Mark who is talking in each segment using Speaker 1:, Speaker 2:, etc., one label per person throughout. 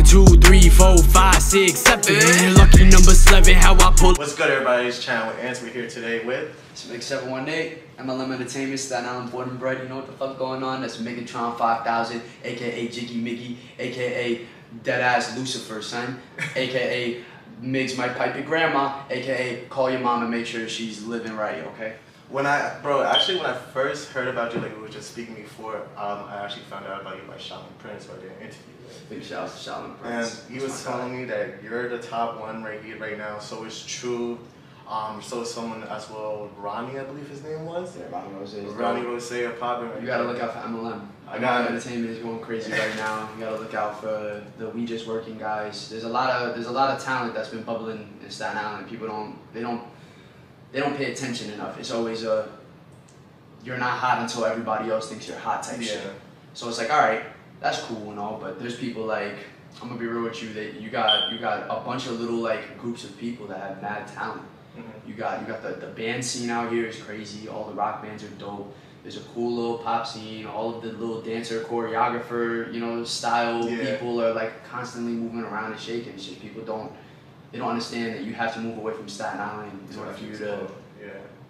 Speaker 1: 2, 3, 4, 5, 6, 7. Lucky number 7, how I pull.
Speaker 2: What's good, everybody? It's Channel with We're here today with
Speaker 3: It's MIGS718, MLM Entertainment, Staten Island, born and bred. You know what the fuck going on? That's Megatron 5000, aka Jiggy Mickey, aka Deadass Lucifer, son, aka Migs might pipe your grandma, aka call your mom and make sure she's living right, okay?
Speaker 2: when I first heard about you, like we were just speaking before, I actually found out about you by Shaolin Prince, who I did an interview with.
Speaker 3: Big shout out to Shaolin Prince.
Speaker 2: And he was telling me that you're the top one right now, so it's true. So is someone as well, Ronnie, I believe his name was?
Speaker 3: Yeah, Ronnie Rose.
Speaker 2: Ronnie Rose, a poppin' right.
Speaker 3: You gotta look out for MLM. Entertainment is going crazy right now. You gotta look out for the We Just Working guys. There's a lot of talent that's been bubbling in Staten Island. People don't pay attention enough. It's always you're not hot until everybody else thinks you're hot type shit. So it's like, all right, that's cool and all, but there's people like, I'm gonna be real with you, that you got a bunch of little like groups of people that have mad talent. You got the band scene out here is crazy. All the rock bands are dope. There's a cool little pop scene. All of the little dancer, choreographer, you know, style people are like constantly moving around and shaking. It's just people don't understand that you have to move away from Staten Island in order for you to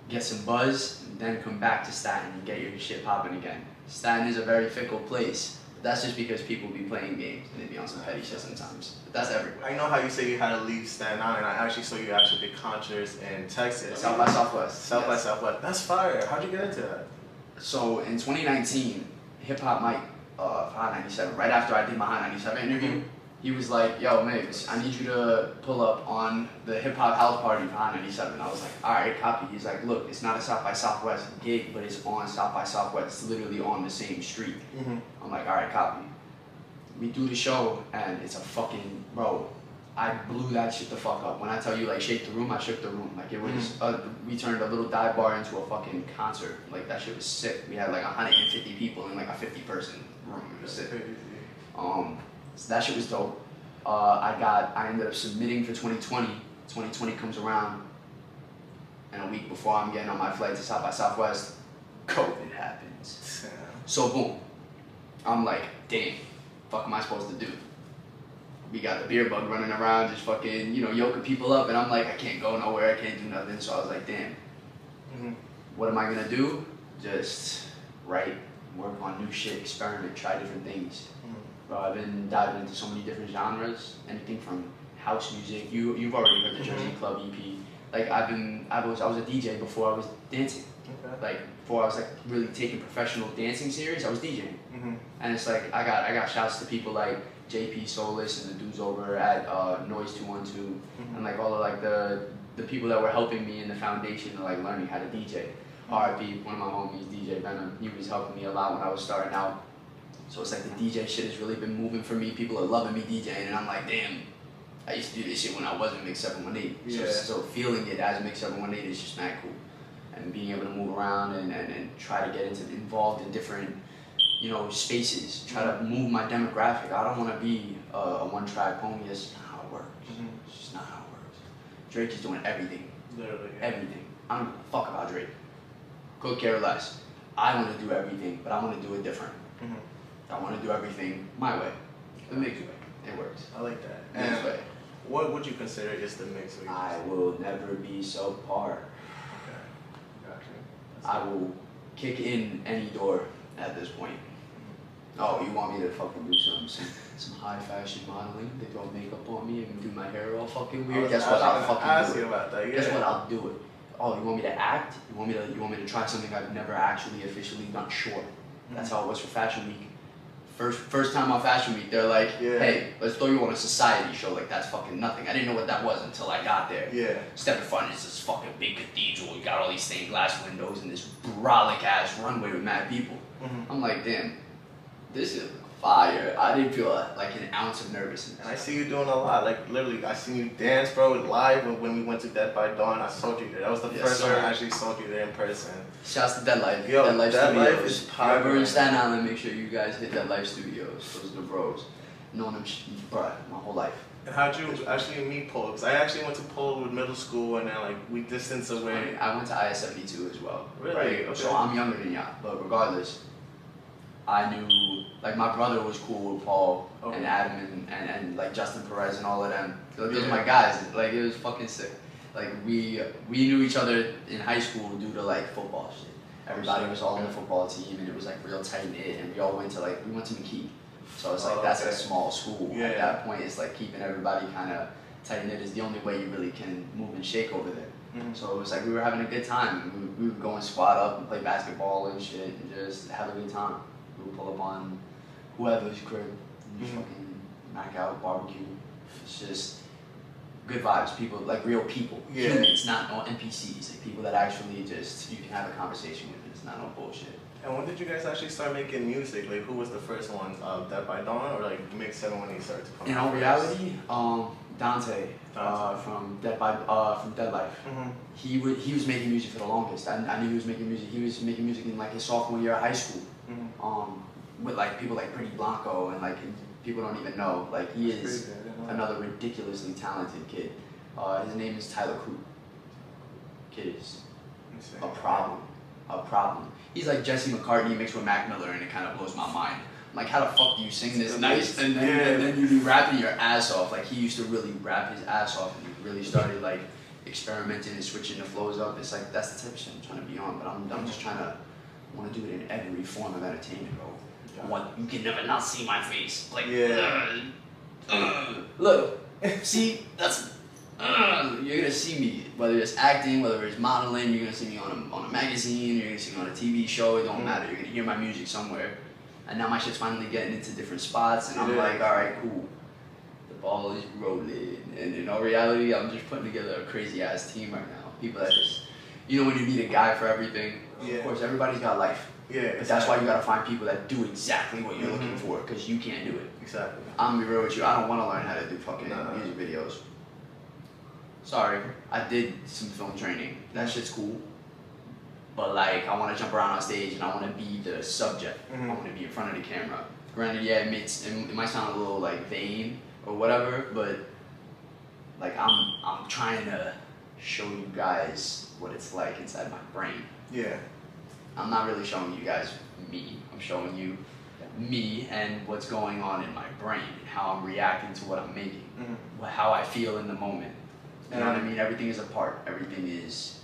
Speaker 3: get some buzz, and then come back to Staten and get your shit popping again. Staten is a very fickle place. That's just because people be playing games and they be on some petty shit sometimes. But that's everywhere.
Speaker 2: I know how you say you had to leave Staten Island. I actually saw you actually did concerts in Texas.
Speaker 3: South by Southwest.
Speaker 2: South by Southwest. That's fire. How'd you get into that?
Speaker 3: So in 2019, Hip Hop Mike for Hot 97, right after I did my Hot 97 interview, he was like, yo, Migs, I need you to pull up on the hip hop house party for Hot 97. I was like, all right, copy. He's like, look, it's not a South by Southwest gig, but it's on South by Southwest. It's literally on the same street. I'm like, all right, copy. We do the show, and it's a fucking, bro, I blew that shit the fuck up. When I tell you, like, shake the room, I shook the room. Like, it was, we turned a little dive bar into a fucking concert. Like, that shit was sick. We had, like, 150 people in, like, a 50-person room. It was sick. So that shit was dope. I ended up submitting for 2020. 2020 comes around, and a week before I'm getting on my flight to South by Southwest, COVID happens. So boom, I'm like, damn, fuck am I supposed to do? We got the beer bug running around, just fucking, you know, yoking people up, and I'm like, I can't go nowhere, I can't do nothing. So I was like, damn, what am I gonna do? Just write, work on new shit, experiment, try different things. Bro, I've been diving into so many different genres, anything from house music. You've already heard the Jersey Club EP. Like I was a DJ before I was dancing. Like before I was like really taking professional dancing serious, I was DJing. And it's like I got shouts to people like JP Solis and the dudes over at Noise 212, and like all of like the people that were helping me in the foundation of like learning how to DJ. RIP, one of my homies, DJ Venom, he was helping me a lot when I was starting out. So it's like the DJ shit has really been moving for me. People are loving me DJing, and I'm like, damn, I used to do this shit when I wasn't MIGS718. So feeling it as MIGS718 is just mad cool. And being able to move around and try to get involved in different, you know, spaces. Try to move my demographic. I don't want to be a one-track pony. That's not how it works. It's just not how it works. Drake is doing everything. Literally. Everything. I don't give a fuck about Drake. Could care less. I want to do everything, but I want to do it different. I want to do everything my way, the Migs way. It works.
Speaker 2: I like that.
Speaker 3: Migs way.
Speaker 2: What would you consider is the Migs way?
Speaker 3: I will never be subpar.
Speaker 2: Okay, gotcha.
Speaker 3: I will kick in any door at this point. Oh, you want me to fucking do some high fashion modeling? They throw makeup on me and do my hair all fucking weird. Guess what? I'll fucking do it.
Speaker 2: About that.
Speaker 3: Guess what? I'll do it. Oh, you want me to act? You want me to try something I've never actually officially done? Sure. That's how it was for Fashion Week. First time on Fashion Week, they're like, hey, let's throw you on a society show. Like, that's fucking nothing. I didn't know what that was until I got there. Step in front, it's this fucking big cathedral. You got all these stained glass windows and this brolic ass runway with mad people. I'm like, damn, this is fire. I didn't feel like an ounce of nervousness.
Speaker 2: And I see you doing a lot. Like, literally, I seen you dance, bro, live when we went to Dead by Dawn. I saw you there. That was the first time I actually saw you there in person.
Speaker 3: Shouts to Dead Life.
Speaker 2: Yo,
Speaker 3: Dead Life
Speaker 2: Dead
Speaker 3: Studios.
Speaker 2: Life is
Speaker 3: If
Speaker 2: popular.
Speaker 3: you're ever in Staten Island, make sure you guys hit Dead Life Studios. Those are the bros. Known them, bruh, my whole life.
Speaker 2: And how'd you actually meet Pole? Because I actually went to Pole with middle school, and then like we distanced away.
Speaker 3: I went to IS-72 as well.
Speaker 2: Really?
Speaker 3: Right?
Speaker 2: Okay.
Speaker 3: So I'm younger than y'all, but regardless, I knew like my brother was cool with Paul and Adam and like Justin Perez and all of them. Those are my guys. Like it was fucking sick. Like we knew each other in high school due to like football shit. Everybody was all on the football team, and it was like real tight knit. And we all went to McKee, so it's like that's a small school. At that point, it's like keeping everybody kind of tight knit is the only way you really can move and shake over there. So it was like we were having a good time. We would go and squat up and play basketball and shit, and just have a good time. We would pull up on whoever's crib, and fucking knock out, barbecue. It's just good vibes, people, like real people, humans, not no NPCs, like people that actually just, you can have a conversation with, it's not no bullshit.
Speaker 2: And when did you guys actually start making music? Like, who was the first one? Dead by Dawn, or like MIGS718 started to come out?
Speaker 3: In all reality, Dante, from Dead Life. He was making music for the longest. I knew he was making music. He was making music in like his sophomore year of high school, with like people like Pretty Blanco and like people don't even know. Like he is another ridiculously talented kid. His name is Tyler Crew. Kid is a problem. A problem. He's like Jesse McCartney mixed with Mac Miller, and it kind of blows my mind. I'm like, how the fuck do you sing this nice and then you be rapping your ass off? Like he used to really rap his ass off, and he really started like experimenting and switching the flows up. It's like that's the type of shit I'm trying to be on, but I'm just trying to want to do it in every form of entertainment, bro. You can never not see my face. Like look, see, that's you're gonna see me, whether it's acting, whether it's modeling, you're gonna see me on a magazine, you're gonna see me on a TV show, it don't matter, you're gonna hear my music somewhere. And now my shit's finally getting into different spots, and I'm like, alright, cool. The ball is rolling. And in all reality, I'm just putting together a crazy ass team right now. People that just, you know when you need a guy for everything, of course everybody's got life. But that's why you gotta find people that do exactly what you're looking for, because you can't do it.
Speaker 2: Exactly.
Speaker 3: I'm gonna be real with you, I don't wanna learn how to do fucking music videos. Sorry, I did some film training. That shit's cool. But like, I want to jump around on stage and I want to be the subject. I want to be in front of the camera. Granted, it might sound a little like vain or whatever, but like I'm trying to show you guys what it's like inside my brain. I'm not really showing you guys me. I'm showing you me and what's going on in my brain, how I'm reacting to what I'm making, how I feel in the moment. You know what I mean? Everything is a part. Everything is.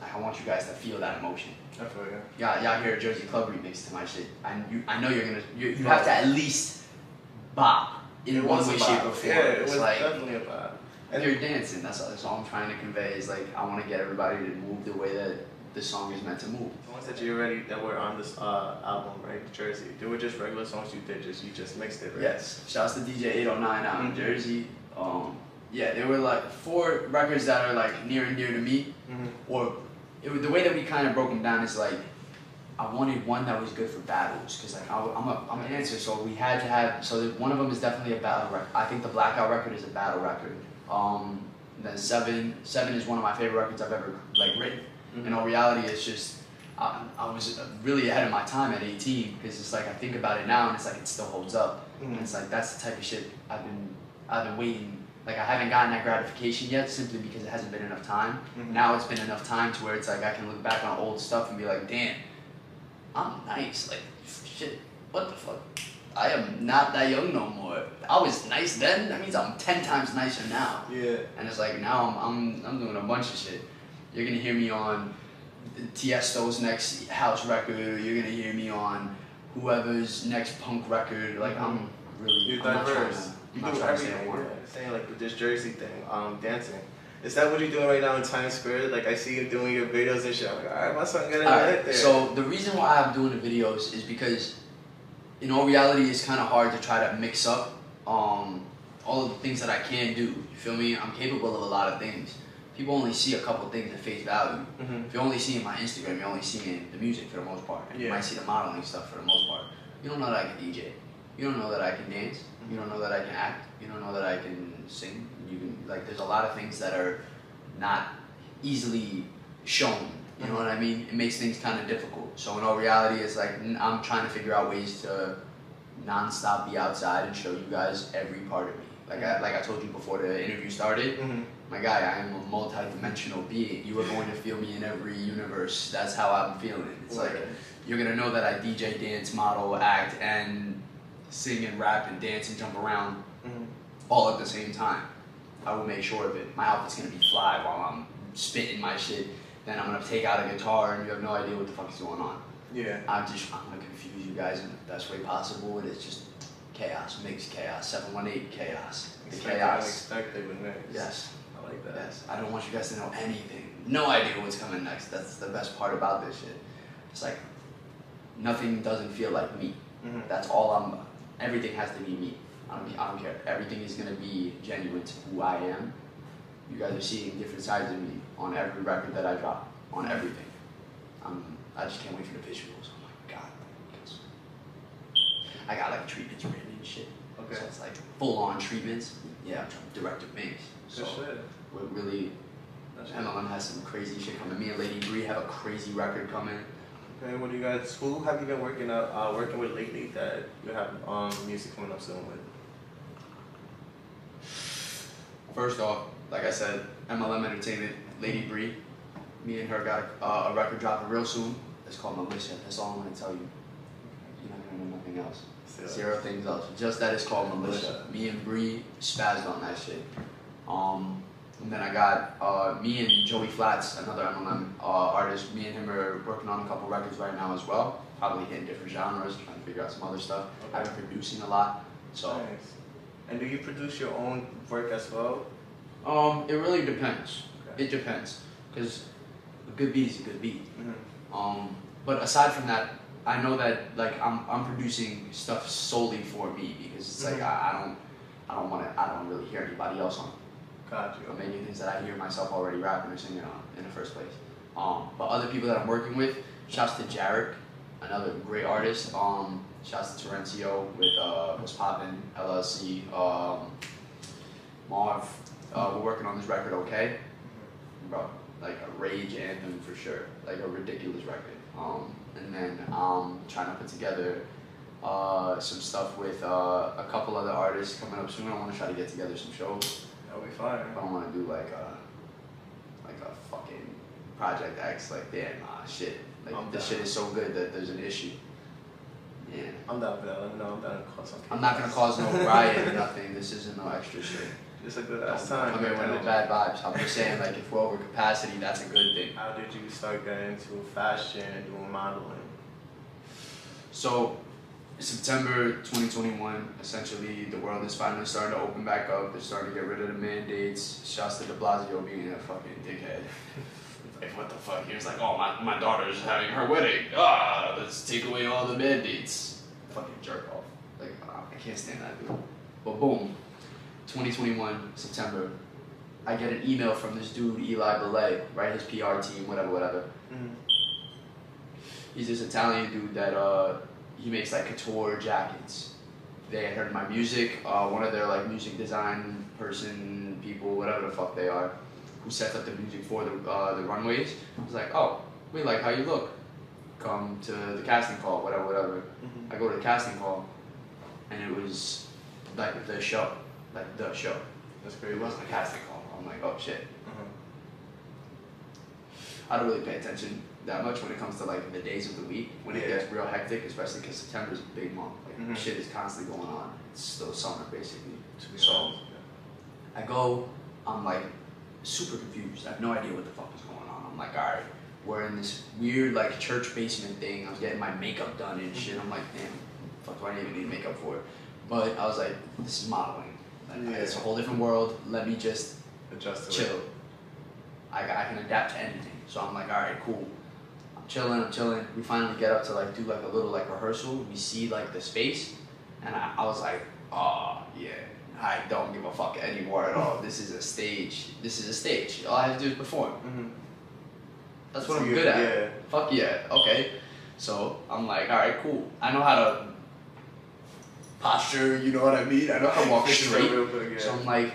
Speaker 3: I want you guys to feel that emotion.
Speaker 2: I feel you.
Speaker 3: Y'all hear a Jersey Club remix to my shit. I know you're gonna. You have to at least bop in one way, shape, or form.
Speaker 2: Yeah, it was
Speaker 3: like,
Speaker 2: definitely a vibe.
Speaker 3: And you're dancing. That's all I'm trying to convey. Is like I want to get everybody to move the way that the song is meant to move.
Speaker 2: The ones that that were on this album, right? Jersey. They were just regular songs you just mixed it, right?
Speaker 3: Yes. Shouts to DJ 809 out in Jersey. Yeah, there were like 4 records that are like near and dear to me, or the way that we kind of broke them down is like I wanted one that was good for battles, because like I'm a dancer, so we had to have, so one of them is definitely a battle record. I think the Blackout record is a battle record. Then Seven is one of my favorite records I've ever like written. In all reality, it's just I was really ahead of my time at 18, because it's like I think about it now and it's like it still holds up, and it's like that's the type of shit I've been waiting. Like I haven't gotten that gratification yet, simply because it hasn't been enough time. Now it's been enough time to where it's like I can look back on old stuff and be like, damn, I'm nice. Like shit, what the fuck? I am not that young no more. I was nice then. That means I'm 10 times nicer now. And it's like now I'm doing a bunch of shit. You're gonna hear me on Tiesto's next house record. You're gonna hear me on whoever's next punk record. Like I'm really.
Speaker 2: You're diverse. You do everything. Saying like this Jersey thing, dancing. Is that what you're doing right now in Times Square? Like I see you doing your videos and shit. I'm like, alright, my son got it there.
Speaker 3: So the reason why I'm doing the videos is because, in all reality, it's kind of hard to try to mix up all of the things that I can do. You feel me? I'm capable of a lot of things. People only see a couple things at face value. If you're only seeing my Instagram, you're only seeing the music for the most part. And you might see the modeling stuff for the most part. You don't know that I can DJ. You don't know that I can dance. You don't know that I can act. You don't know that I can sing. You can, like, there's a lot of things that are not easily shown. You know what I mean? It makes things kind of difficult. So in all reality, it's like I'm trying to figure out ways to non-stop be outside and show you guys every part of me. Like I told you before the interview started, my guy, I am a multi-dimensional being. You are going to feel me in every universe. That's how I'm feeling. It's like you're gonna know that I DJ, dance, model, act, and sing and rap and dance and jump around all at the same time. I will make sure of it. My outfit's gonna be fly while I'm spitting my shit. Then I'm gonna take out a guitar and you have no idea what the fuck is going on.
Speaker 2: Yeah.
Speaker 3: I'm gonna confuse you guys in the best way possible, and it's just chaos, Migs chaos, 718 chaos. The chaos.
Speaker 2: Unexpected with Migs.
Speaker 3: Yes.
Speaker 2: I like that.
Speaker 3: Yes. I don't want you guys to know anything. No idea what's coming next. That's the best part about this shit. It's like nothing doesn't feel like me. That's all everything has to be me. I don't care. Everything is gonna be genuine to who I am. You guys are seeing different sides of me on every record that I drop, on everything. I just can't wait for the visuals. Oh my god. I got like treatments written and shit.
Speaker 2: Okay.
Speaker 3: So it's like full on treatments. Yeah, I'm trying to direct the Migs. So we're really, MLM has some crazy shit coming. Me and LADIBREE have a crazy record coming.
Speaker 2: Okay, what do you guys, who have you been working with lately that you have music coming up soon with?
Speaker 3: First off, like I said, MLM Entertainment, LADIBREE. Me and her got a record dropping real soon. It's called Militia. That's all I'm gonna tell you. You're not gonna know nothing else. Zero things else. Just that it's called Militia. Me and Bree spazzed on that shit. And then I got me and Joey Flats, another MLM artist. Me and him are working on a couple records right now as well. Probably hitting different genres, trying to figure out some other stuff. I've been producing a lot. So.
Speaker 2: Nice. And do you produce your own work as well?
Speaker 3: It really depends. Okay. It depends, because a good beat is a good beat. But aside from that, I know that like I'm producing stuff solely for me, because it's like I don't really hear anybody else on.
Speaker 2: Got you.
Speaker 3: Or maybe things that I hear myself already rapping or singing on in the first place. But other people that I'm working with, shouts to Jarek, another great artist. Shouts to Terencio with What's Poppin', LLC, Marv. We're working on this record, okay? Bro, like a rage anthem for sure, like a ridiculous record. And then trying to put together some stuff with a couple other artists coming up soon. I want to try to get together some shows.
Speaker 2: That'll be fine.
Speaker 3: I don't want to do like a fucking Project X, like damn, shit. Like this shit is so good that there's an issue. Yeah. I'm
Speaker 2: down for that. Let me know. I'm down to cause something.
Speaker 3: I'm not gonna cause no riot or nothing. This isn't no extra shit.
Speaker 2: Just a good ass time.
Speaker 3: I'm here with no bad vibes. I'm just saying, like, if we're over capacity, that's a good thing.
Speaker 2: How did you start getting into fashion and doing modeling?
Speaker 3: So, September 2021, essentially, the world is finally starting to open back up. They're starting to get rid of the mandates. Shouts to de Blasio being a fucking dickhead. Like, what the fuck? He was like, oh, my daughter's having her wedding. Let's take away all the mandates. Fucking jerk off. Like, I can't stand that dude. But boom, 2021, September, I get an email from this dude, Eli Belay, right? His PR team, whatever. He's this Italian dude that, he makes like couture jackets. They had heard my music. One of their like music design people, whatever the fuck they are, who sets up the music for the runways. I was like, oh, we like how you look. Come to the casting call, whatever. I go to the casting call, and it was like the show. That's great. It wasn't a casting call. I'm like, oh shit. I don't really pay attention that much when it comes to like the days of the week when it gets real hectic, especially because September is a big month. Like shit is constantly going on. It's still summer basically. So I go, I'm like super confused. I have no idea what the fuck is going on. I'm like, all right, we're in this weird like church basement thing. I was getting my makeup done and shit. I'm like, damn, fuck, do I even need makeup for it? But I was like, this is modeling. Like, it's a whole different world. Let me just
Speaker 2: adjust to
Speaker 3: chill.
Speaker 2: it.
Speaker 3: I can adapt to anything. So I'm like, all right, cool. I'm chilling. We finally get up to like do like a little like rehearsal. We see like the space, and I was like, oh yeah, I don't give a fuck anymore at all. This is a stage. All I have to do is perform. That's what I'm good at.
Speaker 2: Yeah.
Speaker 3: Fuck yeah. Okay. So I'm like, all right, cool. I know how to posture. You know what I mean? I know how to walk straight. So I'm like.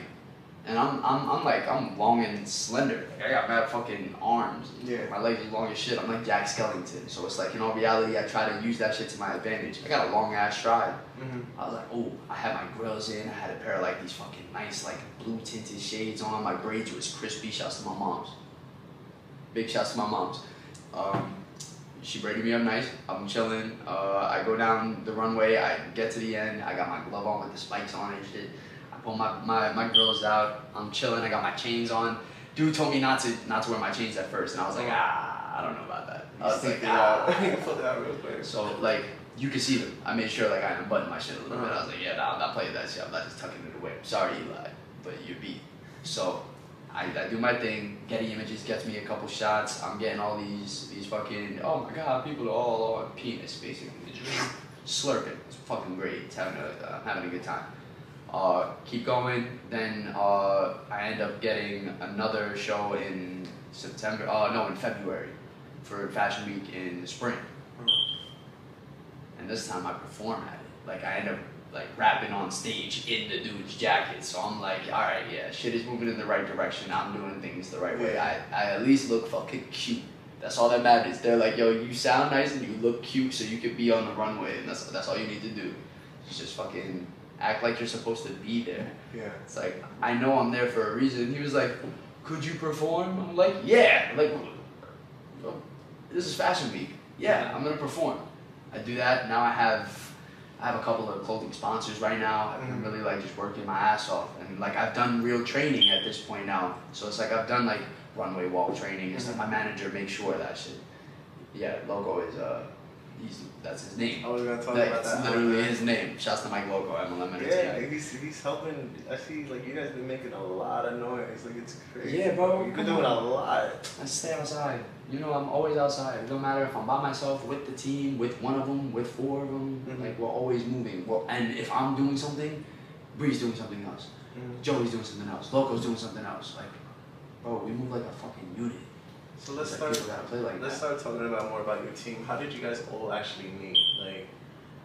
Speaker 3: And I'm long and slender. Like I got mad fucking arms. My legs are long as shit. I'm like Jack Skellington. So it's like in all reality, I try to use that shit to my advantage. I got a long ass stride. I was like, oh, I had my grills in. I had a pair of like these fucking nice like blue tinted shades on. My braids was crispy. Shouts to my moms. Big shouts to my moms. she braided me up nice. I'm chilling. I go down the runway. I get to the end. I got my glove on with the spikes on and shit. I pull my grills out. I'm chilling. I got my chains on. Dude told me not to wear my chains at first, and I was like, I don't know about that. I was like,
Speaker 2: You pulled it out real quick.
Speaker 3: So like, you can see them. I made sure like I unbuttoned my shit a little bit. I was like, yeah, nah, I'm not playing that shit. I'm not just tucking it away. Sorry, Eli, but you're beat. So I do my thing. Getty Images gets me a couple shots. I'm getting all these fucking, oh my god, people are all on penis basically. Just slurping. It's fucking great. It's having a good time. Keep going. Then I end up getting another show in September. In February for Fashion Week in the spring. And this time I perform at it. Like I end up like rapping on stage in the dude's jacket. So I'm like, all right, yeah, shit is moving in the right direction. I'm doing things the right way. I at least look fucking cute. That's all that matters. They're like, yo, you sound nice and you look cute, so you could be on the runway, and that's all you need to do. Just fucking act like you're supposed to be there.
Speaker 2: Yeah.
Speaker 3: It's like, I know I'm there for a reason. He was like, could you perform? I'm like, yeah. Like, this is Fashion Week. Yeah, I'm gonna perform. I do that. Now I have a couple of clothing sponsors right now. I'm really like just working my ass off, and like I've done real training at this point now. So it's like I've done like runway walk training and stuff. My manager makes sure that shit. Yeah, Loco is that's his name.
Speaker 2: I was gonna talk about that.
Speaker 3: That's literally his name. Shouts to Mike Loco, MLM Entertainment.
Speaker 2: Yeah, he's helping. I see, like, you guys been making a lot of noise. Like, it's crazy.
Speaker 3: Yeah, bro.
Speaker 2: You've been doing a lot.
Speaker 3: I stay outside. You know, I'm always outside. It don't matter if I'm by myself, with the team, with one of them, with four of them. Like, we're always moving. Well, and if I'm doing something, Bree's doing something else. Joey's doing something else. Loco's doing something else. Like, bro, we move like a fucking unit.
Speaker 2: So let's
Speaker 3: like
Speaker 2: start talking about more about your team. How did you guys all actually meet? Like,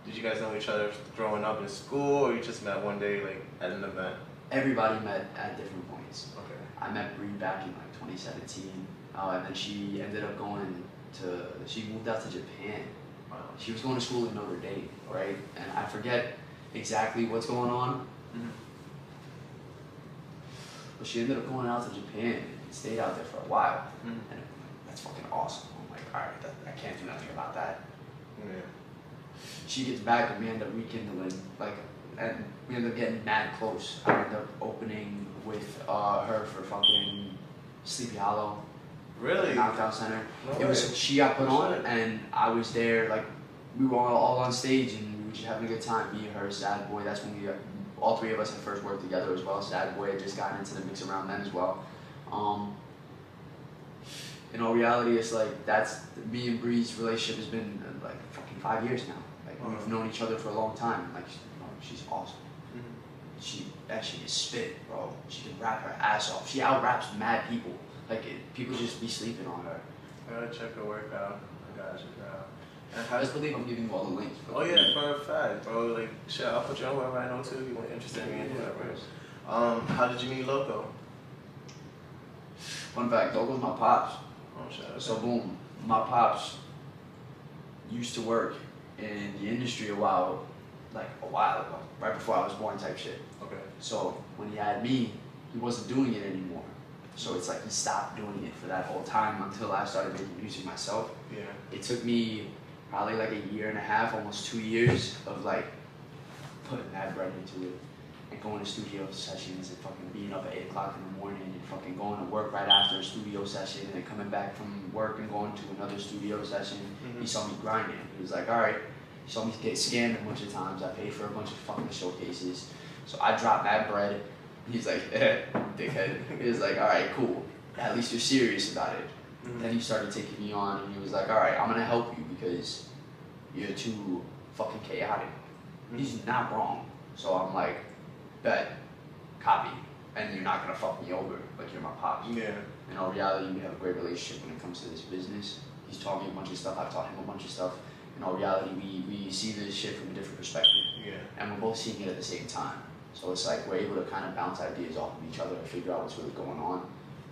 Speaker 2: did you guys know each other growing up in school, or you just met one day, like, at an event?
Speaker 3: Everybody met at different points.
Speaker 2: Okay.
Speaker 3: I met Bree back in like 2017, and then she ended up she moved out to Japan.
Speaker 2: Wow.
Speaker 3: She was going to school in Notre Dame, right? And I forget exactly what's going on. But she ended up going out to Japan and stayed out there for a while. And that's fucking awesome. I'm like, all right, I can't do nothing about that.
Speaker 2: Yeah.
Speaker 3: She gets back and we end up rekindling, like, and we end up getting mad close. I end up opening with her for fucking Sleepy Hollow.
Speaker 2: Really?
Speaker 3: Knockout Center.
Speaker 2: No
Speaker 3: It was, she got put on and I was there, like, we were all on stage and we were just having a good time. Me, her, Sad Boy, that's when all three of us had first worked together as well. Sad Boy had just gotten into the mix around then as well. In all reality, it's like, that's, me and Bree's relationship has been like fucking 5 years now. Like, we've known each other for a long time. Like, she's awesome. She actually is spit, bro. She can rap her ass off. She out-raps mad people. Like, people just be sleeping on her.
Speaker 2: I gotta check her work out. I gotta check her out. And
Speaker 3: I just believe I'm giving you all the links.
Speaker 2: Oh yeah, for a fact, bro. Like, shit, I'll put you on whoever I know too. If you want interested in me and whatever. How did you meet Loco?
Speaker 3: Fun fact, Loco's my pops.
Speaker 2: Oh shit. Okay.
Speaker 3: So boom, my pops used to work in the industry a while ago, right before I was born type shit.
Speaker 2: Okay.
Speaker 3: So when he had me, he wasn't doing it anymore. So it's like he stopped doing it for that whole time until I started making music myself.
Speaker 2: Yeah.
Speaker 3: It took me probably like a year and a half, almost 2 years of like putting that bread into it and going to studio sessions and fucking being up at 8 o'clock in the morning and fucking going to work right after a studio session and then coming back from work and going to another studio session. He saw me grinding. He was like, all right. He saw me get scammed a bunch of times. I paid for a bunch of fucking showcases. So I dropped that bread. He's like, dickhead. He was like, all right, cool. At least you're serious about it. Then he started taking me on and he was like, all right, I'm gonna help you because you're too fucking chaotic. He's not wrong. So I'm like, bet, copy, and you're not gonna fuck me over like you're my pops.
Speaker 2: Yeah.
Speaker 3: In all reality, we have a great relationship when it comes to this business. He's taught me a bunch of stuff, I've taught him a bunch of stuff. In all reality, we see this shit from a different perspective. Yeah. And we're both seeing it at the same time. So it's like we're able to kind of bounce ideas off of each other and figure out what's really going on.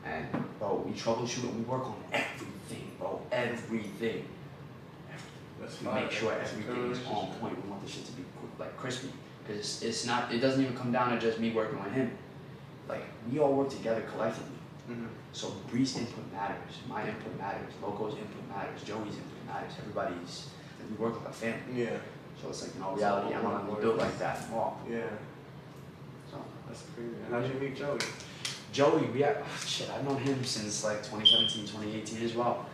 Speaker 3: And bro, we troubleshoot and we work on everything, bro. Everything. We make sure everything is on point. We want the shit to be like crispy. Because it's not, it doesn't even come down to just me working with him. Like, we all work together collectively. So Bree's input matters, my input matters, Loco's input matters, Joey's input matters. Everybody's, we work like a family.
Speaker 2: Yeah.
Speaker 3: So it's like, in all reality, I'm gonna be built like that. Wow.
Speaker 2: Yeah.
Speaker 3: So
Speaker 2: that's crazy. How did you meet Joey?
Speaker 3: Joey, I've known him since like 2017, 2018 as well.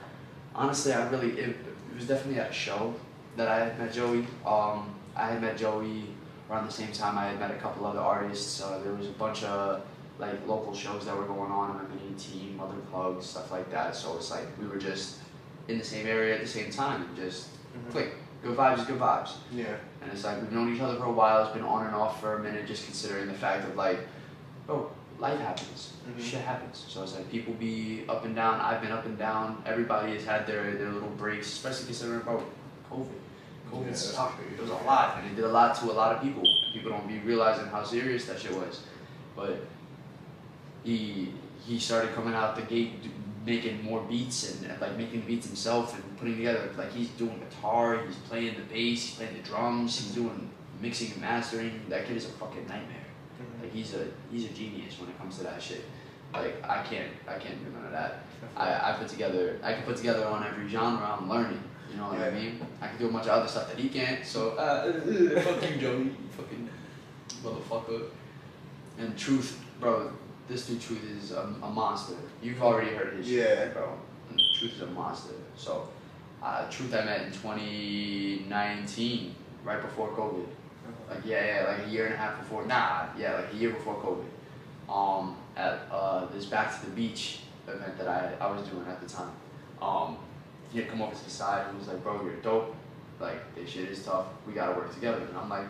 Speaker 3: Honestly, it was definitely at a show that I had met Joey. I had met Joey around the same time I had met a couple other artists. There was a bunch of like local shows that were going on in the team, other clubs, stuff like that. So it's like we were just in the same area at the same time, just click. Good vibes, good vibes.
Speaker 2: Yeah.
Speaker 3: And it's like we've known each other for a while. It's been on and off for a minute, just considering the fact of like, bro, life happens. Shit happens. So it's like people be up and down. I've been up and down. Everybody has had their little breaks, especially considering about COVID. COVID's tough. It was a lot, and it did a lot to a lot of people. People don't be realizing how serious that shit was. But he started coming out the gate making more beats and like making beats himself and putting together, like he's doing guitar, he's playing the bass, he's playing the drums, he's doing mixing and mastering. That kid is a fucking nightmare. Like he's a genius when it comes to that shit. Like I can't do none of that. I can put together on every genre I'm learning. You know what I mean? I can do a bunch of other stuff that he can't. So fuck you, Joey, you fucking motherfucker. And Truth, bro. This dude Truth is a monster. You've already heard his shit, bro. Truth is a monster. So, Truth I met in 2019, right before COVID. Like like a year and a half before. Like a year before COVID. At this Back to the Beach event that I was doing at the time. He had come over to the side and was like, "Bro, you're dope. Like this shit is tough. We gotta work together." And I'm like,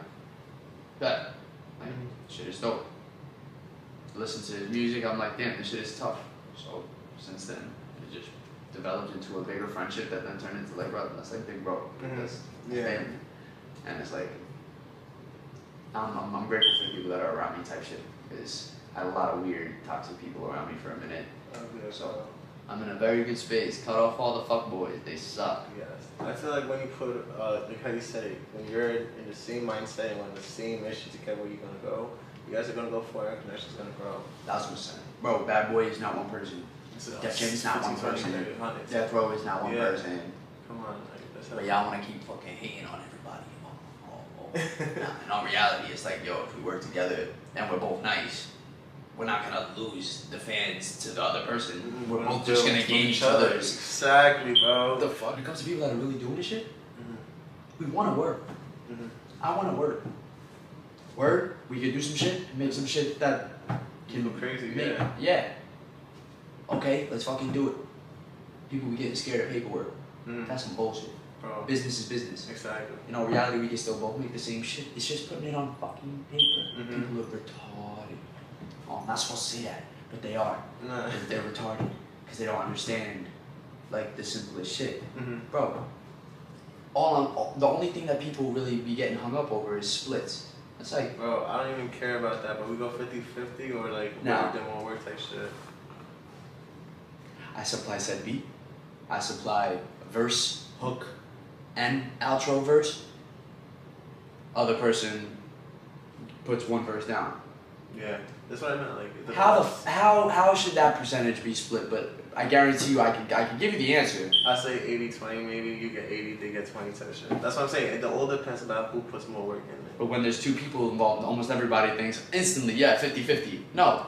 Speaker 3: "Bet. Like shit is dope." Listen to his music, I'm like, damn, this shit is tough. So since then, it just developed into a bigger friendship that then turned into like, bro, that's like big bro. That's family. And it's like, I'm grateful for the people that are around me type shit. Because I had a lot of weird, toxic people around me for a minute. So I'm in a very good space. Cut off all the fuckboys, they suck.
Speaker 2: Yes. I feel like when you put, like how you said it, when you're in the same mindset and when the same mission to get where you're going to go, you guys are going to go for it, and connection's going to grow.
Speaker 3: That's what's saying. Bro, Bad Boy is not one person. Def Jam is not one person. Death Row is not one person.
Speaker 2: Come on.
Speaker 3: But y'all want to keep fucking hating on everybody. In all reality, it's like, yo, if we work together and we're both nice, we're not going to lose the fans to the other person. We're both just going to gain each other's.
Speaker 2: Exactly, bro.
Speaker 3: The fuck? When it comes to people that are really doing this shit, we want to work. I want to work. Word, we could do some shit, make some shit that can
Speaker 2: look crazy,
Speaker 3: yeah. Okay, let's fucking do it. People be getting scared of paperwork. That's some bullshit.
Speaker 2: Bro.
Speaker 3: Business is business.
Speaker 2: Exactly.
Speaker 3: In all reality, we can still both make the same shit. It's just putting it on fucking paper. People are retarded. Oh, I'm not supposed to say that, but they are. They're retarded because they don't understand like the simplest shit. Bro, the only thing that people really be getting hung up over is splits. It's like,
Speaker 2: bro, I don't even care about that, but we go 50-50 or like
Speaker 3: nah.
Speaker 2: Then won't work type shit.
Speaker 3: I supply said beat. I supply verse, hook, and outro verse. Other person puts one verse down.
Speaker 2: Yeah, that's what I meant. Like,
Speaker 3: how should that percentage be split? But I guarantee you, I can give you the answer.
Speaker 2: I say 80-20, maybe you get 80, they get 20 type shit. That's what I'm saying. It all depends about who puts more work in it.
Speaker 3: But when there's two people involved, almost everybody thinks instantly, yeah, 50-50. No.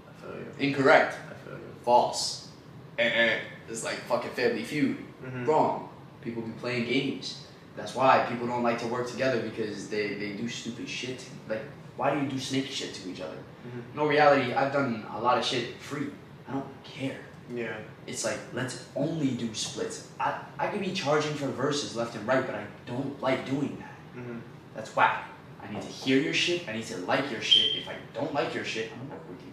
Speaker 2: I feel you.
Speaker 3: Incorrect.
Speaker 2: I feel you.
Speaker 3: False. It's like fucking Family Feud. Wrong. People be playing games. That's why people don't like to work together because they do stupid shit. Like, why do you do snake shit to each other? No reality, I've done a lot of shit free. I don't care.
Speaker 2: Yeah.
Speaker 3: It's like, let's only do splits. I could be charging for verses left and right, but I don't like doing that. That's whack. I need to hear your shit. I need to like your shit. If I don't like your shit, I don't work with you.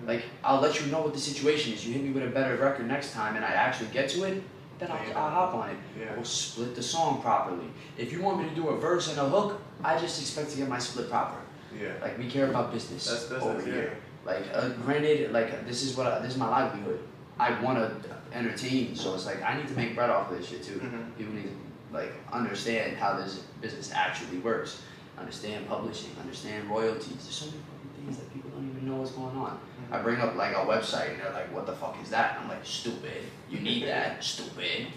Speaker 3: Like, I'll let you know what the situation is. You hit me with a better record next time and I actually get to it, then I'll hop on it.
Speaker 2: Yeah.
Speaker 3: We'll split the song properly. If you want me to do a verse and a hook, I just expect to get my split proper.
Speaker 2: Yeah.
Speaker 3: Like, we care about business.
Speaker 2: That's business,
Speaker 3: over here. Like, granted, like, this is my livelihood. I want to entertain, so it's like, I need to make bread off of this shit too. People need to, like, understand how this business actually works. Understand publishing, understand royalties. There's so many fucking things that people don't even know what's going on. I bring up like a website and they're like, what the fuck is that? And I'm like, stupid. You need that, stupid.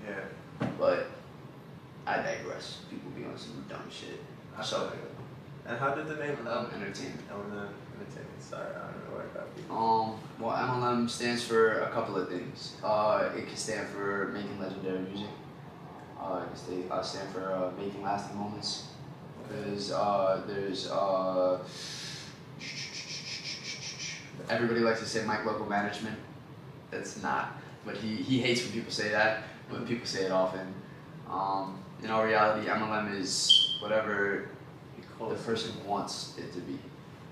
Speaker 2: Yeah.
Speaker 3: But I digress. People be on some dumb shit. So.
Speaker 2: And how did the name
Speaker 3: Entertainment.
Speaker 2: MLM Entertainment. Sorry, I don't know where I got people.
Speaker 3: Well, MLM stands for a couple of things. It can stand for making legendary music. It can stand for making lasting moments. Because there's everybody likes to say Loco management. That's not, but he hates when people say that, but people say it often. In all reality, MLM is whatever the person wants it to be.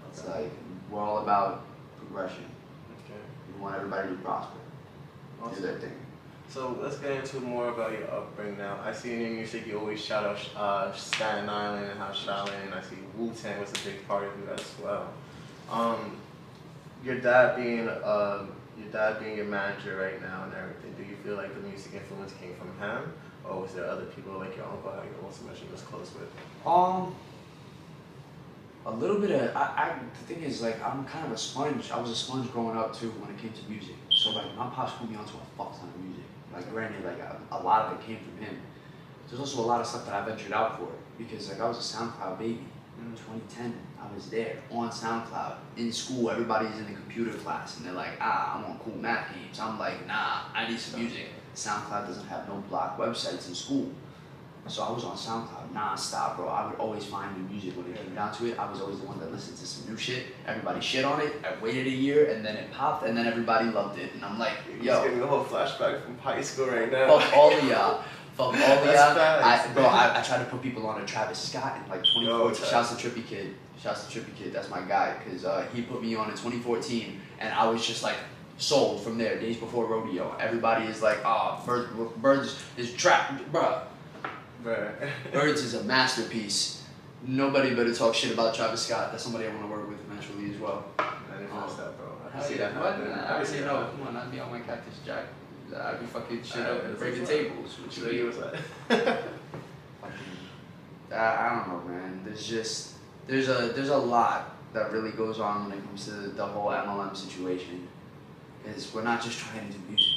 Speaker 3: It's like, we're all about progression.
Speaker 2: Okay.
Speaker 3: We want everybody to prosper, do their thing.
Speaker 2: So let's get into more about your upbringing now. I see in your music you always shout out Staten Island and how Shaolin, and I see Wu-Tang was a big part of you as well. Your dad being your manager right now and everything, do you feel like the music influence came from him? Or was there other people like your uncle, how you also mentioned you was close with?
Speaker 3: A little bit of, the thing is, like, I'm kind of a sponge. I was a sponge growing up too when it came to music. So like, my pops put me onto a fuck ton of music. Like, granted, like a lot of it came from him. There's also a lot of stuff that I ventured out for because like I was a SoundCloud baby. In 2010, I was there on SoundCloud in school. Everybody's in the computer class and they're like, I'm on cool math games. I'm like, nah, I need some music. SoundCloud doesn't have no block websites in school. So I was on SoundCloud non-stop, bro. I would always find new music when it came down to it. I was always the one that listened to some new shit. Everybody shit on it. I waited a year and then it popped and then everybody loved it. And I'm like, yo.
Speaker 2: You're getting a whole flashback from high school right now.
Speaker 3: Fuck all of y'all. Fuck all of y'all. I tried to put people on a Travis Scott in like 2014. Shouts to Trippy Kid. Shouts to Trippy Kid. That's my guy. Because he put me on in 2014 and I was just like sold from there. Days before rodeo. Everybody is like, Birds is trap, bruh. Birds is a masterpiece. Nobody better talk shit about Travis Scott. That's somebody I want to work with eventually as well.
Speaker 2: I didn't notice that, bro. I see that.
Speaker 3: I say no. Come on, I'd be on my Cactus Jack. I'd be fucking shit up and breaking tables. What you mean? I don't know, man. There's a lot that really goes on when it comes to the whole MLM situation. Is we're not just trying to do music.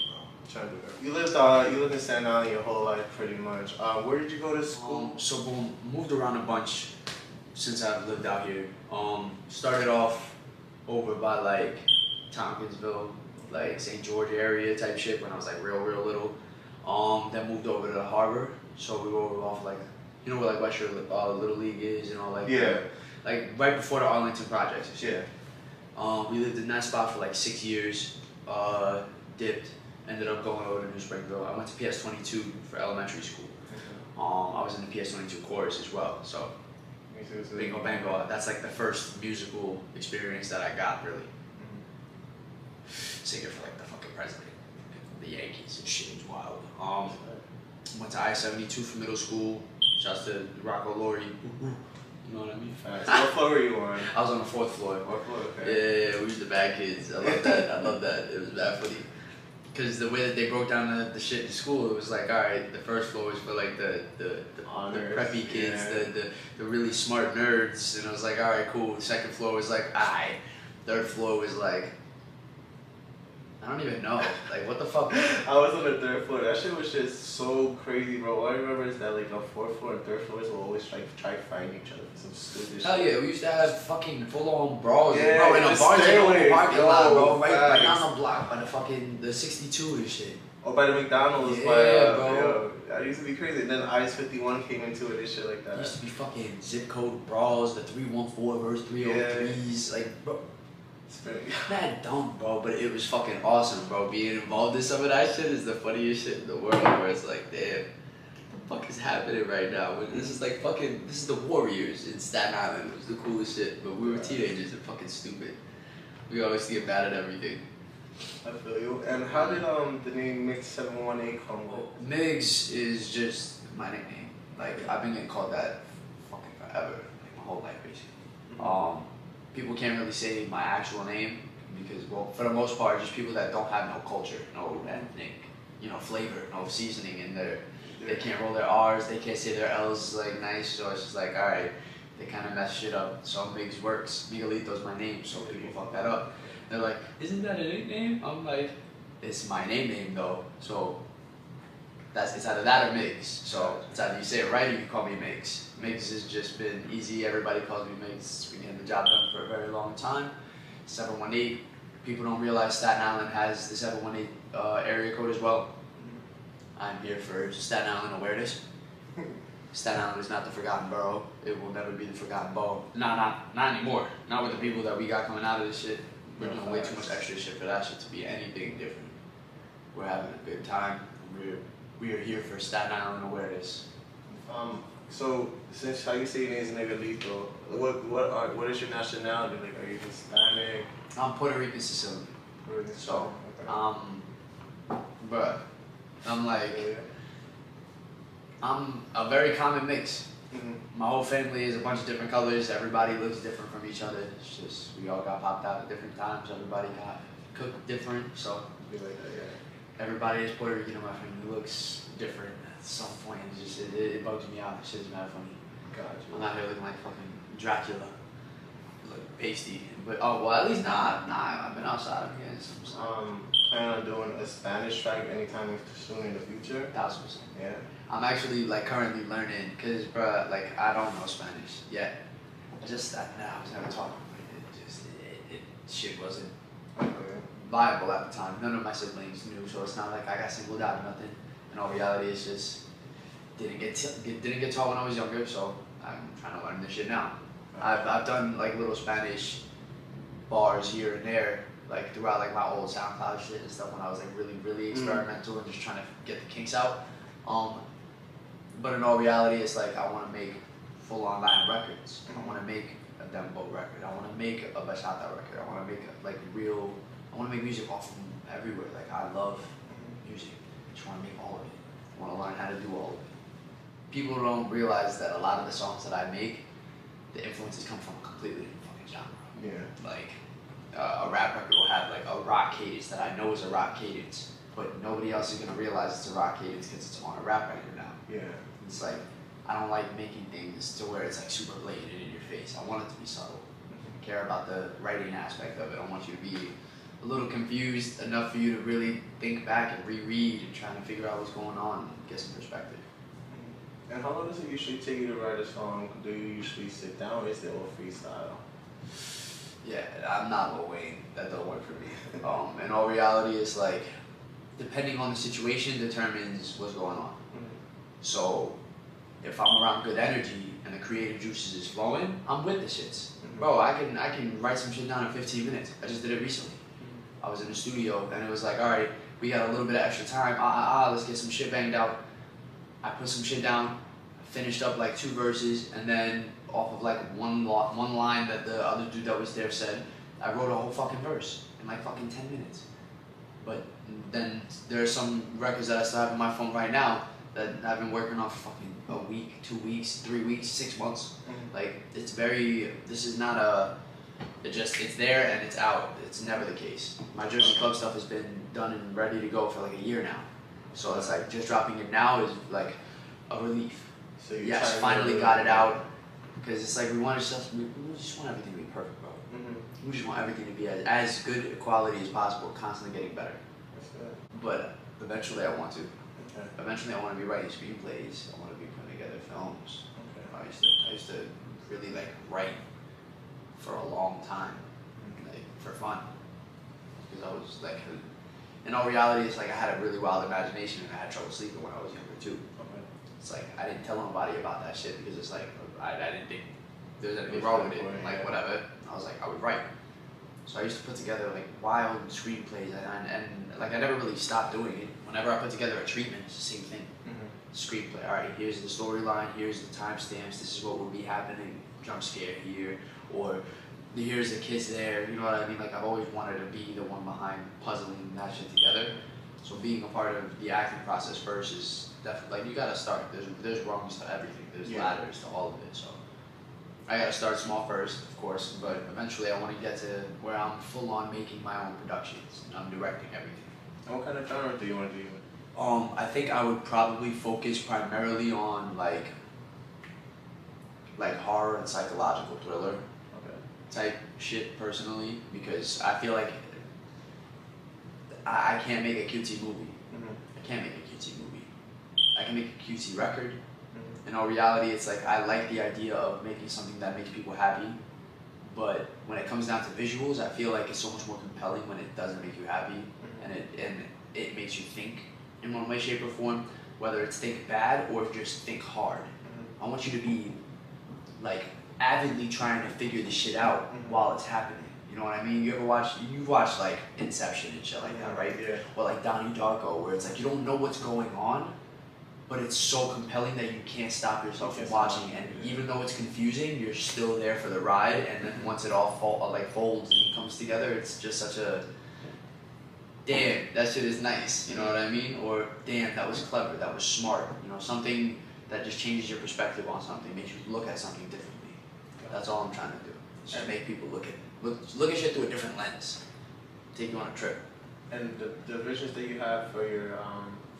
Speaker 2: You lived in Staten Island your whole life, pretty much. Where did you go to school?
Speaker 3: Moved around a bunch since I've lived out here. Started off over by like Tompkinsville, like St. George area type shit when I was like real little. Then moved over to the harbor. So we were off like, you know where like West Shore Little League is, you know, like like right before the Arlington projects and shit. We lived in that spot for like 6 years. Dipped. Ended up going over to New Springville. I went to PS22 for elementary school. I was in the PS22 chorus as well. So, bingo bango. That's like the first musical experience that I got, really. Singing for like the fucking president, the Yankees and shit. It was wild. Went to I-72 for middle school. Shouts to Rocco Laurie. You know what I mean?
Speaker 2: So what floor were you on?
Speaker 3: I was on the 4th floor.
Speaker 2: 4th floor, okay.
Speaker 3: Yeah, we was the bad kids. I love that. I love that. It was bad funny. Because the way that they broke down the shit in school, it was like, all right, the first floor was for like the preppy kids, the really smart nerds, and I was like, all right, cool. The second floor was like, alright. Third floor was like, I don't even know, like what the fuck.
Speaker 2: I was on the 3rd floor. That shit was just so crazy, bro. All I remember is that like the 4th floor and 3rd floors will always try fighting each other for some stupid shit.
Speaker 3: Hell yeah, we used to have fucking full-on brawls,
Speaker 2: yeah,
Speaker 3: bro, in a parking lot, bro, right down the block by the fucking the 62 and shit.
Speaker 2: Or by the McDonald's,
Speaker 3: yeah,
Speaker 2: bro. That used to be crazy. And then IS-51 came into it and shit like that.
Speaker 3: It used to be fucking zip code brawls, the 314 versus 303s, like, bro. Mad dumb, bro, but it was fucking awesome, bro. Being involved in some of that shit is the funniest shit in the world, where it's like, damn, what the fuck is happening right now? This is like fucking, this is the Warriors in Staten Island. It was the coolest shit, but we were teenagers and fucking stupid. We always get mad at everything.
Speaker 2: I feel you. And how did the name MIGS718 come with?
Speaker 3: Migs is just my nickname. Like, I've been getting called that fucking forever, like my whole life, basically. People can't really say my actual name because, well, for the most part, just people that don't have no culture, no ethnic, you know, flavor, no seasoning in there. They can't roll their R's, they can't say their L's like nice, so it's just like, all right, they kind of mess shit up. So Migs works. Miguelito's my name, so people fuck that up. They're like, isn't that a nickname? I'm like, it's my name though. So it's either that or Migs. So it's either you say it right or you call me Migs. Migs has just been easy. Everybody calls me Migs. Been getting the job done for a very long time. 718. People don't realize Staten Island has the 718 area code as well. I'm here for Staten Island awareness. Staten Island is not the forgotten borough. It will never be the forgotten borough. Not anymore. Not with the people that we got coming out of this shit. We're doing way too much extra shit for that shit to be anything different. We're having a good time. We are here for Staten Island awareness.
Speaker 2: So since how you say your name's Miguelito, what is your nationality? Like, are you Hispanic?
Speaker 3: I'm Puerto Rican Sicilian. So, but I'm like, I'm a very common mix. My whole family is a bunch of different colors. Everybody looks different from each other. It's just we all got popped out at different times. Everybody got cooked different. So everybody is Puerto Rican in my family looks different. At some point, it bugs me out. This shit is mad funny.
Speaker 2: Gotcha.
Speaker 3: I'm not here looking like fucking Dracula, like pasty. But well, at least nah. I've been outside again.
Speaker 2: Plan on doing a Spanish track anytime soon in the future?
Speaker 3: 1000%.
Speaker 2: Yeah.
Speaker 3: I'm actually like currently learning, cause bruh, like I don't know Spanish yet. I was never talking. Shit wasn't viable at the time. None of my siblings knew, so it's not like I got singled out or nothing. In all reality, it's just didn't get taught when I was younger, so I'm trying to learn this shit now. I've done like little Spanish bars here and there, like throughout like my old SoundCloud shit and stuff when I was like really experimental and just trying to get the kinks out. But in all reality, it's like I want to make full-on Latin records. I want to make a dembow record. I want to make a bachata record. I want to make I want to make music all from everywhere. Like I love music. I just want to make all of it. I want to learn how to do all of it. People don't realize that a lot of the songs that I make, the influences come from a completely different fucking genre.
Speaker 2: Yeah.
Speaker 3: Like a rap record will have like a rock cadence that I know is a rock cadence, but nobody else is gonna realize it's a rock cadence because it's on a rap record now.
Speaker 2: Yeah.
Speaker 3: It's like I don't like making things to where it's like super blatant in your face. I want it to be subtle. I care about the writing aspect of it. I want you to be a little confused enough for you to really think back and reread and trying to figure out what's going on and get some perspective.
Speaker 2: And how long does it usually take you to write a song? Do you usually sit down or is it all freestyle?
Speaker 3: Yeah, I'm not Lil Wayne. That don't work for me. In all reality, it's like, depending on the situation determines what's going on. So, if I'm around good energy and the creative juices is flowing, I'm with the shits. Bro, I can write some shit down in 15 minutes. I just did it recently. I was in the studio and it was like, all right, we got a little bit of extra time. Let's get some shit banged out. I put some shit down, finished up like 2 verses, and then off of like one line that the other dude that was there said, I wrote a whole fucking verse in like fucking 10 minutes. But then there's some records that I still have on my phone right now that I've been working on for fucking a week, 2 weeks, 3 weeks, 6 months. Like it's this is not it's there and it's out. It's never the case. My Jersey Club stuff has been done and ready to go for like a year now. So it's like just dropping it now is like a relief.
Speaker 2: So
Speaker 3: yes, finally got it out. Because it's like we just want everything to be perfect, bro. We just want everything to be as good a quality as possible, constantly getting better.
Speaker 2: That's good.
Speaker 3: But eventually I want to.
Speaker 2: Okay.
Speaker 3: Eventually I want to be writing screenplays. I want to be putting together films.
Speaker 2: Okay.
Speaker 3: I used to really like write for a long time, like for fun. Because I was like, in all reality, it's like I had a really wild imagination and I had trouble sleeping when I was younger too.
Speaker 2: Okay.
Speaker 3: It's like I didn't tell nobody about that shit because it's like I didn't think there was anything wrong with it. Like whatever. I was like I would write. So I used to put together like wild screenplays and like I never really stopped doing it. Whenever I put together a treatment, it's the same thing. Screenplay. All right, here's the storyline. Here's the timestamps. This is what will be happening. Jump scare here, or here's the kiss there. You know what I mean? Like I've always wanted to be the one behind puzzling that shit together. So being a part of the acting process first is definitely like you gotta start. There's rungs to everything. There's ladders to all of it. So I gotta start small first, of course, but eventually I want to get to where I'm full on making my own productions and I'm directing everything.
Speaker 2: What kind of genre do you want to do?
Speaker 3: I think I would probably focus primarily on like like horror and psychological thriller
Speaker 2: Okay.
Speaker 3: type shit personally, because I feel like I can't make a cutesy movie. I can't make a cutesy movie. I can make a cutesy record. In all reality, it's like I like the idea of making something that makes people happy, but when it comes down to visuals, I feel like it's so much more compelling when it doesn't make you happy, and it makes you think in one way, shape, or form, whether it's think bad or just think hard. I want you to be like avidly trying to figure this shit out while it's happening. You know what I mean? You've watched like Inception and shit like that, right?
Speaker 2: Yeah.
Speaker 3: Or like Donnie Darko, where it's like you don't know what's going on, but it's so compelling that you can't stop yourself from watching. And even though it's confusing, you're still there for the ride. And then once it all folds and comes together, it's just such a damn, that shit is nice. You know what I mean? Or damn, that was clever, that was smart. You know, something that just changes your perspective on something, makes you look at something differently. That's all I'm trying to do. Just make people look at shit through a different lens. Take you on a trip.
Speaker 2: And the visions that you have for your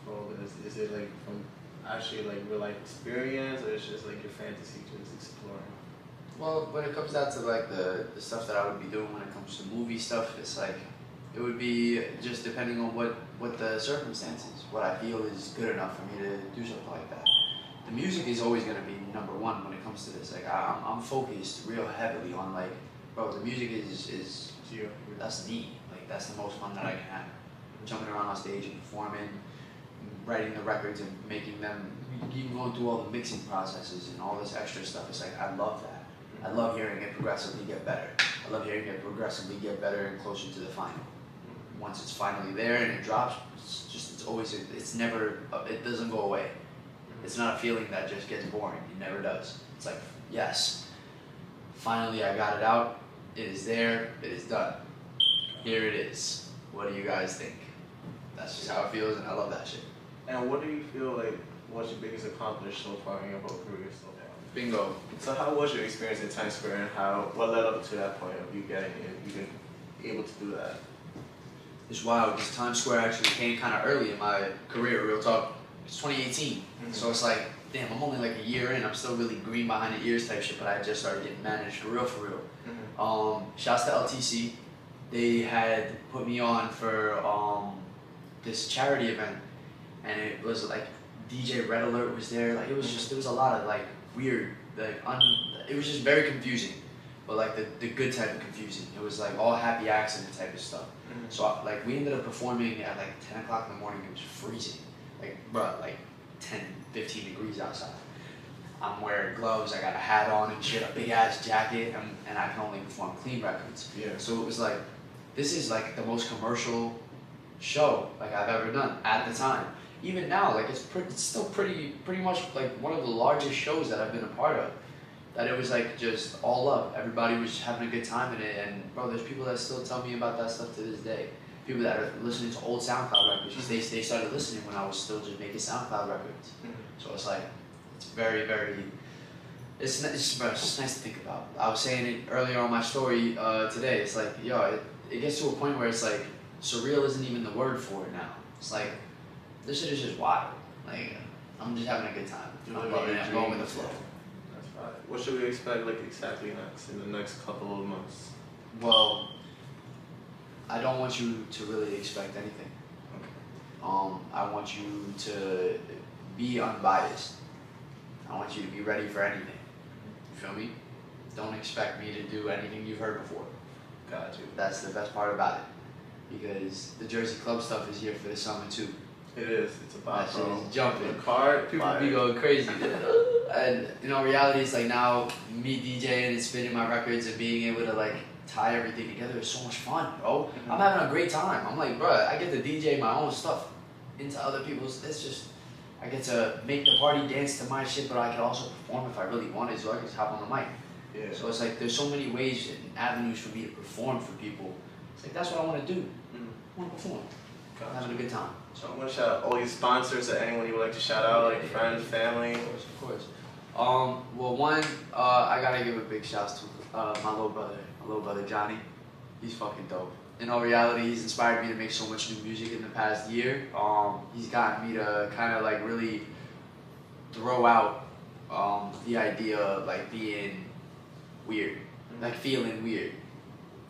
Speaker 2: role, is it like from actually like real life experience, or it's just like your fantasy just exploring?
Speaker 3: Well, when it comes down to like the stuff that I would be doing when it comes to movie stuff, it's like it would be just depending on what the circumstances, what I feel is good enough for me to do something like that. The music is always gonna be number one when it comes to this. Like I'm focused real heavily on like, bro, the music is that's me. Like that's the most fun that I can have. Jumping around on stage and performing, writing the records and making them, even going through all the mixing processes and all this extra stuff. It's like I love that. I love hearing it progressively get better. I love hearing it progressively get better and closer to the final. Once it's finally there and it drops, it's never, it doesn't go away. It's not a feeling that just gets boring. It never does. It's like, yes, finally I got it out. It is there. It is done. Here it is. What do you guys think? That's just how it feels, and I love that shit.
Speaker 2: And what do you feel like what's your biggest accomplishment so far in your whole career so far?
Speaker 3: Bingo.
Speaker 2: So how was your experience in Times Square, and what led up to that point of you getting it, you being able to do that?
Speaker 3: It's wild because Times Square actually came kind of early in my career, real talk. It's 2018, so it's like, damn, I'm only like a year in. I'm still really green behind the ears type shit, but I just started getting managed for real. Shouts to LTC. They had put me on for this charity event, and it was like DJ Red Alert was there. Like it was a lot of like weird, like it was just very confusing, but like the good type of confusing. It was like all happy accident type of stuff. So like we ended up performing at like 10 o'clock in the morning. It was freezing, like bro, like 10, 15 degrees outside. I'm wearing gloves, I got a hat on and shit, a big ass jacket, and I can only perform clean records. Yeah. So it was like, this is like the most commercial show like I've ever done at the time. Even now, like it's still pretty much like one of the largest shows that I've been a part of. That it was like just all up. Everybody was having a good time in it, and bro, there's people that still tell me about that stuff to this day. People that are listening to old SoundCloud records. They started listening when I was still just making SoundCloud records. So it's like, it's very, it's just nice to think about. I was saying it earlier on my story today. It's like, yo, it gets to a point where it's like, surreal isn't even the word for it now. It's like, this shit is just wild. Like, I'm just having a good time. I'm loving it. I'm going with the flow.
Speaker 2: That's right. What should we expect, like, exactly next, in the next couple of months?
Speaker 3: Well, I don't want you to really expect anything. Okay. I want you to be unbiased. I want you to be ready for anything. You feel me? Don't expect me to do anything you've heard before.
Speaker 2: Got you.
Speaker 3: That's the best part about it. Because the Jersey Club stuff is here for the summer too.
Speaker 2: It is. It's about
Speaker 3: jumping.
Speaker 2: The card,
Speaker 3: people be going crazy. And you know, reality is like now me DJing and spinning my records and being able to like tie everything together is so much fun, bro. I'm having a great time. I'm like, bro, I get to DJ my own stuff into other people's. It's just, I get to make the party dance to my shit, but I can also perform if I really wanted, so I can just hop on the mic. Yeah. So it's like there's so many ways and avenues for me to perform for people. It's like that's what I want to do. I want to perform. Gotcha. I'm having a good time. So
Speaker 2: I want to shout out all your sponsors or anyone you would like to shout out, like friends, family.
Speaker 3: Of course. Well, one, I gotta give a big shout to my little brother Johnny. He's fucking dope. In all reality, he's inspired me to make so much new music in the past year. He's gotten me to kind of like really throw out the idea of like being weird, like feeling weird.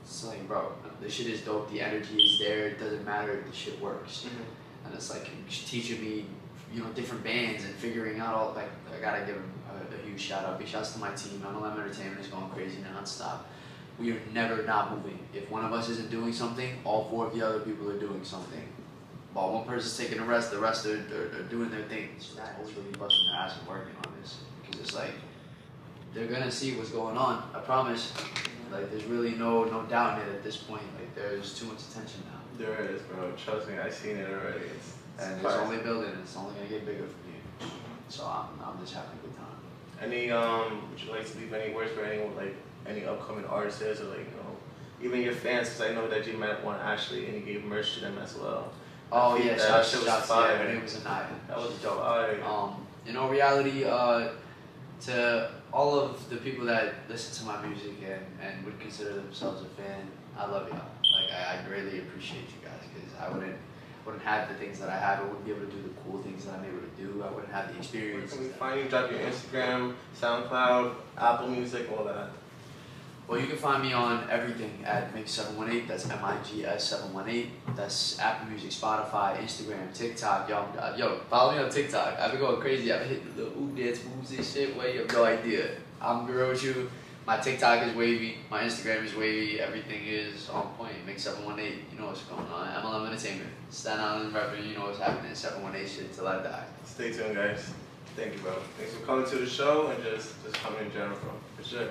Speaker 3: It's like, bro, the shit is dope, the energy is there, it doesn't matter if the shit works. And it's like teaching me, you know, different bands and figuring out all, like, I gotta give them a huge shout out. Big shouts to my team. MLM Entertainment is going crazy non-stop. We are never not moving. If one of us isn't doing something, all 4 of the other people are doing something. While one person's taking a rest, the rest are doing their thing. So that's always really busting their ass and working on this. Because it's like, they're gonna see what's going on, I promise. Like, there's really no doubt in it at this point. Like, there's too much attention now.
Speaker 2: There is, bro. Trust me, I've seen it already.
Speaker 3: And it's only building, and it's only gonna get bigger from here. So I'm just having a good time.
Speaker 2: Any would you like to leave any words for anyone, like any upcoming artists, or like, you know, even your fans? Because I know that you met one Ashley and you gave merch to them as well.
Speaker 3: Oh yeah,
Speaker 2: that shit was fire.
Speaker 3: Yeah, her name was Anaya.
Speaker 2: That was dope.
Speaker 3: In all reality, to all of the people that listen to my music and would consider themselves a fan, I love y'all. Like, I greatly appreciate you guys, because I wouldn't have the things that I have. I wouldn't be able to do the cool things that I'm able to do. I wouldn't have the experience.
Speaker 2: Where can we find you? Drop your Instagram, SoundCloud, Apple Music, all that.
Speaker 3: Well, you can find me on everything at MIGS718. That's MIGS718. That's Apple Music, Spotify, Instagram, TikTok. Yo, follow me on TikTok. I've been going crazy. I've been hitting the little dance moves and shit. Well, you have no idea. I'm real with you. My TikTok is wavy. My Instagram is wavy. Everything is on point. MIGS718. You know what's going on. MLM Entertainment. Staten Island rapper. You know what's happening. 718 shit till I die.
Speaker 2: Stay tuned, guys. Thank you, bro. Thanks for coming to the show and just coming in general, bro. For sure.